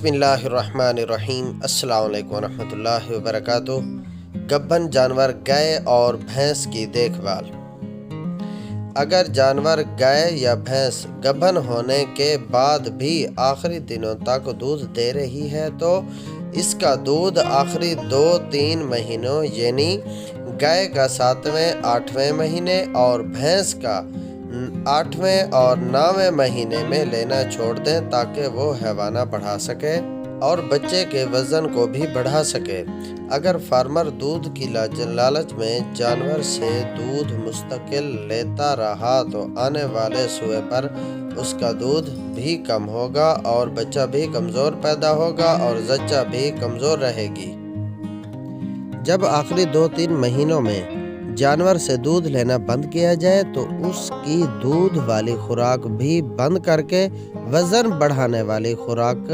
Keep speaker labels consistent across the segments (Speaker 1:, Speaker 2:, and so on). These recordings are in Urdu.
Speaker 1: بسم اللہ الرحمن الرحیم۔ السلام علیکم ورحمۃ اللہ وبرکاتہ۔ گبن جانور گائے اور بھینس کی دیکھ بھال۔ اگر جانور گائے یا بھینس گبن ہونے کے بعد بھی آخری دنوں تک دودھ دے رہی ہے تو اس کا دودھ آخری 2-3 مہینوں یعنی گائے کا 7ویں 8ویں مہینے اور بھینس کا 8ویں اور 9ویں مہینے میں لینا چھوڑ دیں تاکہ وہ حیوانہ بڑھا سکے اور بچے کے وزن کو بھی بڑھا سکے۔ اگر فارمر دودھ کی لالچ میں جانور سے دودھ مستقل لیتا رہا تو آنے والے سوے پر اس کا دودھ بھی کم ہوگا اور بچہ بھی کمزور پیدا ہوگا اور زچہ بھی کمزور رہے گی۔ جب آخری 2-3 مہینوں میں جانور سے دودھ لینا بند کیا جائے تو اس کی دودھ والی خوراک بھی بند کر کے وزن بڑھانے والی خوراک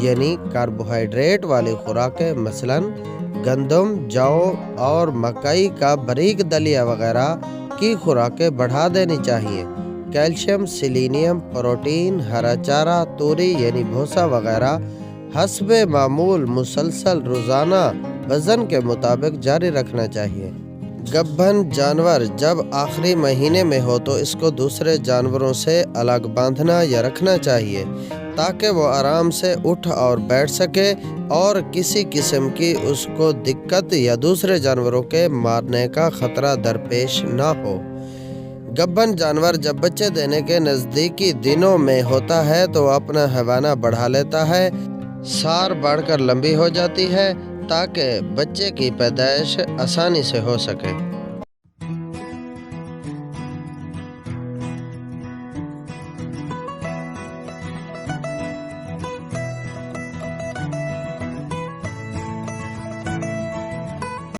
Speaker 1: یعنی کاربوہائیڈریٹ والی خوراکیں مثلاً گندم، جو اور مکئی کا باریک دلیا وغیرہ کی خوراکیں بڑھا دینی چاہیے۔ کیلشیم، سیلینیم، پروٹین، ہرا چارہ، توری یعنی بھوسا وغیرہ حسب معمول مسلسل روزانہ وزن کے مطابق جاری رکھنا چاہیے۔ گبن جانور جب آخری مہینے میں ہو تو اس کو دوسرے جانوروں سے الگ باندھنا یا رکھنا چاہیے تاکہ وہ آرام سے اٹھ اور بیٹھ سکے اور کسی قسم کی اس کو دقت یا دوسرے جانوروں کے مارنے کا خطرہ درپیش نہ ہو۔ گبن جانور جب بچے دینے کے نزدیکی دنوں میں ہوتا ہے تو اپنا حیوانہ بڑھا لیتا ہے، سار بڑھ کر لمبی ہو جاتی ہے تاکہ بچے کی پیدائش آسانی سے ہو سکے۔